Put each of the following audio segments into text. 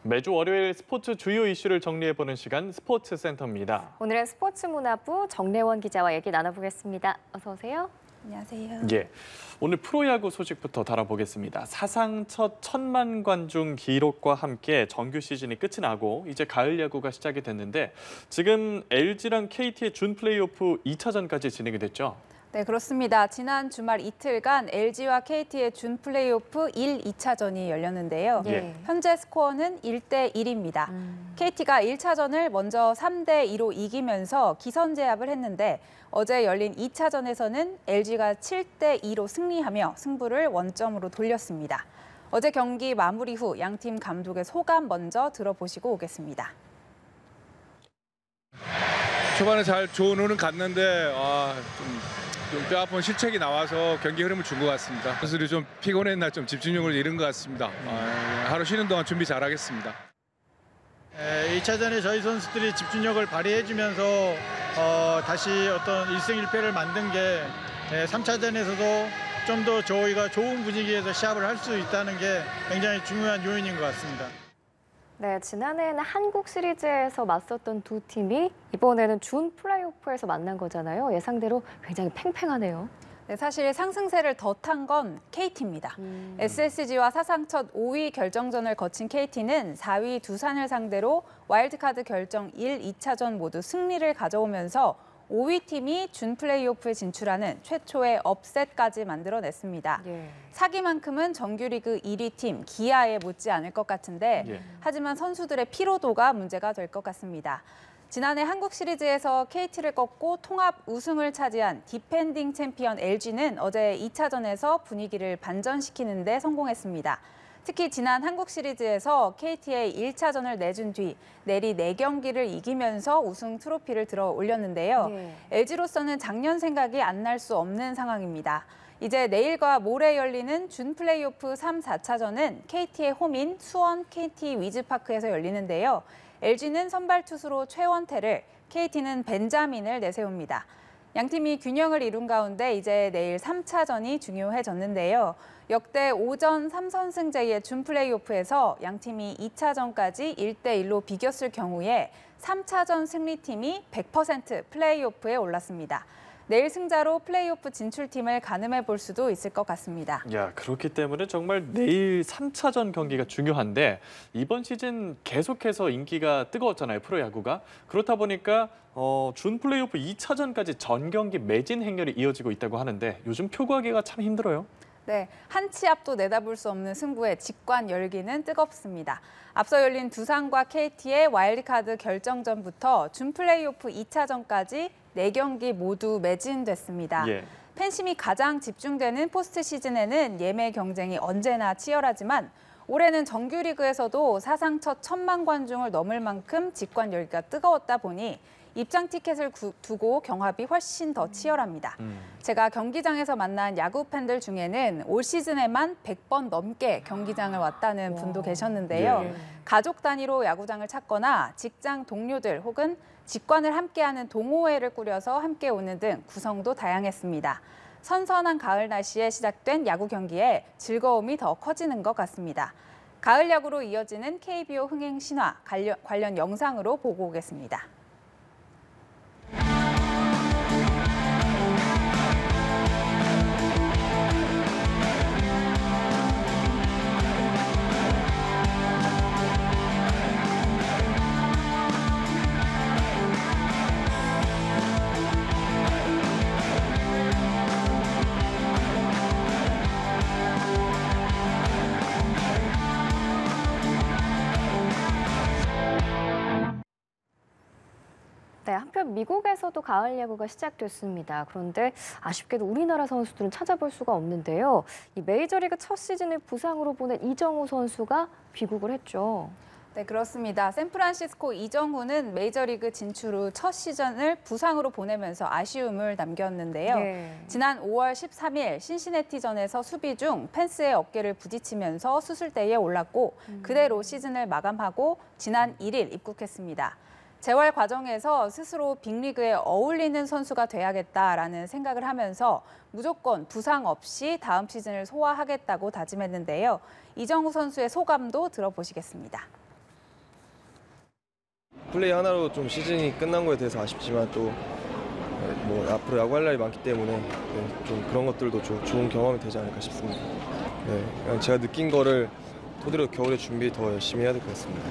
매주 월요일 스포츠 주요 이슈를 정리해보는 시간 스포츠센터입니다. 오늘은 스포츠문화부 정래원 기자와 얘기 나눠보겠습니다. 어서 오세요. 안녕하세요. 예, 오늘 프로야구 소식부터 다뤄보겠습니다. 사상 첫 1,000만 관중 기록과 함께 정규 시즌이 끝이 나고 이제 가을 야구가 시작이 됐는데 지금 LG랑 KT의 준 플레이오프 2차전까지 진행이 됐죠. 네, 그렇습니다. 지난 주말 이틀간 LG와 KT의 준 플레이오프 1, 2차전이 열렸는데요. 예. 현재 스코어는 1대 1입니다. KT가 1차전을 먼저 3대 2로 이기면서 기선제압을 했는데 어제 열린 2차전에서는 LG가 7대 2로 승리하며 승부를 원점으로 돌렸습니다. 어제 경기 마무리 후 양팀 감독의 소감 먼저 들어보시고 오겠습니다. 초반에 좋은 흐름 갔는데 좀 뼈아픈 실책이 나와서 경기 흐름을 준 것 같습니다. 선수들이 좀 피곤했나 좀 집중력을 잃은 것 같습니다. 하루 쉬는 동안 준비 잘하겠습니다. 2차전에 저희 선수들이 집중력을 발휘해주면서 다시 어떤 1승 1패를 만든 게 3차전에서도 좀 더 저희가 좋은 분위기에서 시합을 할 수 있다는 게 굉장히 중요한 요인인 것 같습니다. 네, 지난해에는 한국 시리즈에서 맞섰던 두 팀이 이번에는 준 플레이오프에서 만난 거잖아요. 예상대로 굉장히 팽팽하네요. 네, 사실 상승세를 더 탄 건 KT입니다. SSG와 사상 첫 5위 결정전을 거친 KT는 4위 두산을 상대로 와일드카드 결정 1, 2차전 모두 승리를 가져오면서 5위 팀이 준 플레이오프에 진출하는 최초의 업셋까지 만들어냈습니다. 예. 사기만큼은 정규리그 1위 팀 기아에 못지 않을 것 같은데 하지만 선수들의 피로도가 문제가 될 것 같습니다. 지난해 한국 시리즈에서 KT를 꺾고 통합 우승을 차지한 디펜딩 챔피언 LG는 어제 2차전에서 분위기를 반전시키는 데 성공했습니다. 특히 지난 한국 시리즈에서 KT에 1차전을 내준 뒤 내리 4경기를 이기면서 우승 트로피를 들어 올렸는데요. LG로서는 작년 생각이 안 날 수 없는 상황입니다. 이제 내일과 모레 열리는 준 플레이오프 3, 4차전은 KT의 홈인 수원 KT 위즈파크에서 열리는데요. LG는 선발 투수로 최원태를, KT는 벤자민을 내세웁니다. 양팀이 균형을 이룬 가운데 이제 내일 3차전이 중요해졌는데요. 역대 5전 3선승제의 준 플레이오프에서 양팀이 2차전까지 1대 1로 비겼을 경우에 3차전 승리팀이 100% 플레이오프에 올랐습니다. 내일 승자로 플레이오프 진출팀을 가늠해 볼 수도 있을 것 같습니다. 야, 그렇기 때문에 정말 내일 3차전 경기가 중요한데 이번 시즌 계속해서 인기가 뜨거웠잖아요, 프로야구가. 그렇다 보니까 준 플레이오프 2차전까지 전 경기 매진 행렬이 이어지고 있다고 하는데 요즘 표구하기가 참 힘들어요. 네, 한 치 앞도 내다볼 수 없는 승부에 직관 열기는 뜨겁습니다. 앞서 열린 두산과 KT의 와일드카드 결정전부터 준 플레이오프 2차전까지 4경기 모두 매진됐습니다. 팬심이 가장 집중되는 포스트 시즌에는 예매 경쟁이 언제나 치열하지만 올해는 정규리그에서도 사상 첫 1,000만 관중을 넘을 만큼 직관 열기가 뜨거웠다 보니 입장 티켓을 두고 경합이 훨씬 더 치열합니다. 제가 경기장에서 만난 야구 팬들 중에는 올 시즌에만 100번 넘게 경기장을 왔다는 분도 계셨는데요. 가족 단위로 야구장을 찾거나 직장 동료들 혹은 직관을 함께하는 동호회를 꾸려서 함께 오는 등 구성도 다양했습니다. 선선한 가을 날씨에 시작된 야구 경기에 즐거움이 더 커지는 것 같습니다. 가을 야구로 이어지는 KBO 흥행 신화 관련 영상으로 보고 오겠습니다. 네, 한편 미국에서도 가을 야구가 시작됐습니다. 그런데 아쉽게도 우리나라 선수들은 찾아볼 수가 없는데요. 이 메이저리그 첫 시즌을 부상으로 보낸 이정후 선수가 귀국을 했죠. 네, 그렇습니다. 샌프란시스코 이정후는 메이저리그 진출 후 첫 시즌을 부상으로 보내면서 아쉬움을 남겼는데요. 지난 5월 13일 신시내티전에서 수비 중 펜스의 어깨를 부딪히면서 수술대에 올랐고 그대로 시즌을 마감하고 지난 1일 입국했습니다. 재활 과정에서 스스로 빅리그에 어울리는 선수가 돼야겠다라는 생각을 하면서 무조건 부상 없이 다음 시즌을 소화하겠다고 다짐했는데요. 이정후 선수의 소감도 들어보시겠습니다. 플레이 하나로 좀 시즌이 끝난 거에 대해서 아쉽지만 또 뭐 앞으로 야구할 날이 많기 때문에 좀 그런 것들도 좋은 경험이 되지 않을까 싶습니다. 그냥 제가 느낀 거를 토대로 겨울에 준비 더 열심히 해야 될 것 같습니다.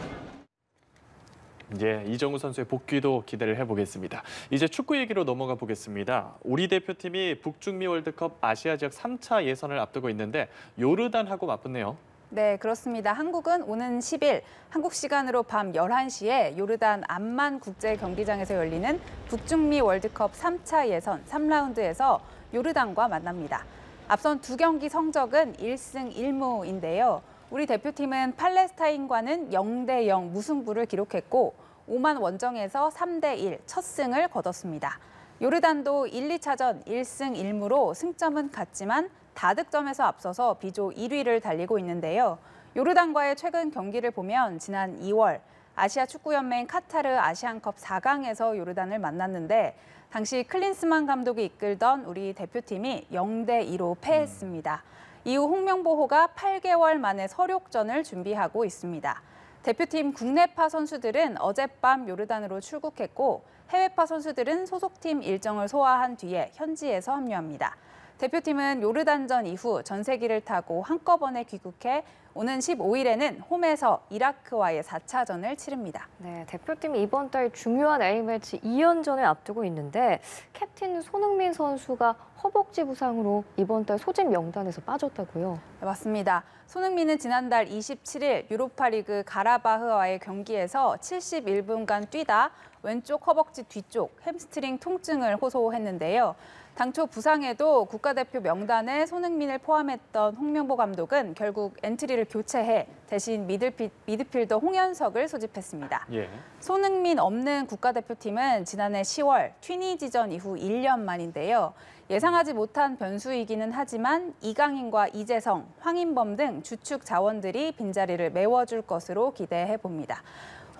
예, 이정우 선수의 복귀도 기대를 해보겠습니다. 이제 축구 얘기로 넘어가 보겠습니다. 우리 대표팀이 북중미 월드컵 아시아 지역 3차 예선을 앞두고 있는데 요르단하고 맞붙네요. 네, 그렇습니다. 한국은 오는 10일 한국 시간으로 밤 11시에 요르단 암만 국제 경기장에서 열리는 북중미 월드컵 3차 예선 3라운드에서 요르단과 만납니다. 앞선 두 경기 성적은 1승 1무인데요. 우리 대표팀은 팔레스타인과는 0대0 무승부를 기록했고 오만 원정에서 3대1 첫 승을 거뒀습니다. 요르단도 1, 2차전 1승 1무로 승점은 같지만 다득점에서 앞서서 B조 1위를 달리고 있는데요. 요르단과의 최근 경기를 보면 지난 2월 아시아 축구연맹 카타르 아시안컵 4강에서 요르단을 만났는데 당시 클린스만 감독이 이끌던 우리 대표팀이 0대2로 패했습니다. 이후 홍명보호가 8개월 만에 서력전을 준비하고 있습니다. 대표팀 국내파 선수들은 어젯밤 요르단으로 출국했고 해외파 선수들은 소속팀 일정을 소화한 뒤에 현지에서 합류합니다. 대표팀은 요르단전 이후 전세기를 타고 한꺼번에 귀국해 오는 15일에는 홈에서 이라크와의 4차전을 치릅니다. 네, 대표팀이 이번 달 중요한 A매치 2연전을 앞두고 있는데 캡틴 손흥민 선수가 허벅지 부상으로 이번 달 소집 명단에서 빠졌다고요? 네, 맞습니다. 손흥민은 지난달 27일 유로파리그 가라바흐와의 경기에서 71분간 뛰다 왼쪽 허벅지 뒤쪽 햄스트링 통증을 호소했는데요. 당초 부상에도 국가대표 명단에 손흥민을 포함했던 홍명보 감독은 결국 엔트리를 교체해 대신 미드필더 홍현석을 소집했습니다. 예. 손흥민 없는 국가대표팀은 지난해 10월 튀니지전 이후 1년 만인데요. 예상하지 못한 변수이기는 하지만 이강인과 이재성, 황인범 등 주축 자원들이 빈자리를 메워줄 것으로 기대해 봅니다.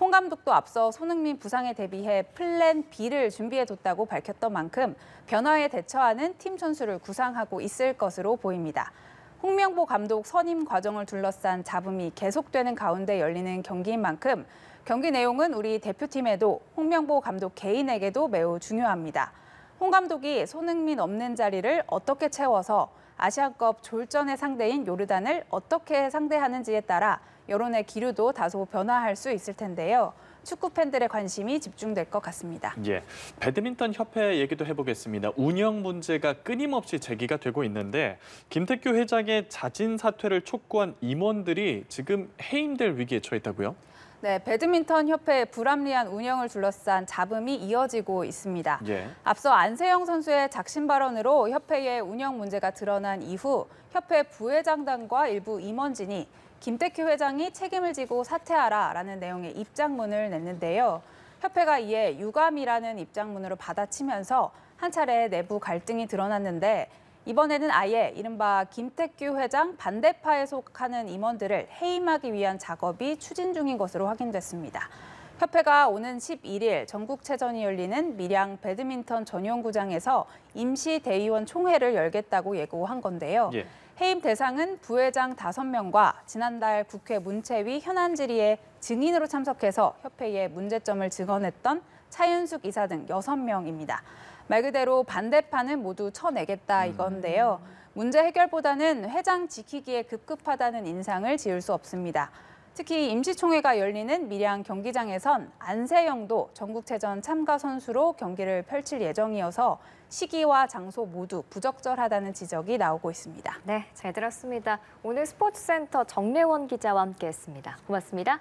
홍 감독도 앞서 손흥민 부상에 대비해 플랜 B를 준비해뒀다고 밝혔던 만큼 변화에 대처하는 팀 선수를 구상하고 있을 것으로 보입니다. 홍명보 감독 선임 과정을 둘러싼 잡음이 계속되는 가운데 열리는 경기인 만큼 경기 내용은 우리 대표팀에도 홍명보 감독 개인에게도 매우 중요합니다. 홍 감독이 손흥민 없는 자리를 어떻게 채워서 아시안컵 졸전의 상대인 요르단을 어떻게 상대하는지에 따라 여론의 기류도 다소 변화할 수 있을 텐데요. 축구 팬들의 관심이 집중될 것 같습니다. 예, 배드민턴 협회 얘기도 해보겠습니다. 운영 문제가 끊임없이 제기가 되고 있는데 김태규 회장의 자진 사퇴를 촉구한 임원들이 지금 해임될 위기에 처했다고요? 네, 배드민턴 협회의 불합리한 운영을 둘러싼 잡음이 이어지고 있습니다. 예. 앞서 안세영 선수의 작심 발언으로 협회의 운영 문제가 드러난 이후 협회 부회장단과 일부 임원진이 김태규 회장이 책임을 지고 사퇴하라라는 내용의 입장문을 냈는데요. 협회가 이에 유감이라는 입장문으로 받아치면서 한 차례 내부 갈등이 드러났는데 이번에는 아예 이른바 김태규 회장 반대파에 속하는 임원들을 해임하기 위한 작업이 추진 중인 것으로 확인됐습니다. 협회가 오는 11일 전국체전이 열리는 밀양 배드민턴 전용구장에서 임시 대의원 총회를 열겠다고 예고한 건데요. 예. 해임 대상은 부회장 5명과 지난달 국회 문체위 현안 질의에 증인으로 참석해서 협회의 문제점을 증언했던 차윤숙 이사 등 6명입니다. 말 그대로 반대파는 모두 쳐내겠다 이건데요. 문제 해결보다는 회장 지키기에 급급하다는 인상을 지울 수 없습니다. 특히 임시총회가 열리는 밀양 경기장에선 안세영도 전국체전 참가 선수로 경기를 펼칠 예정이어서 시기와 장소 모두 부적절하다는 지적이 나오고 있습니다. 네, 잘 들었습니다. 오늘 스포츠센터 정래원 기자와 함께했습니다. 고맙습니다.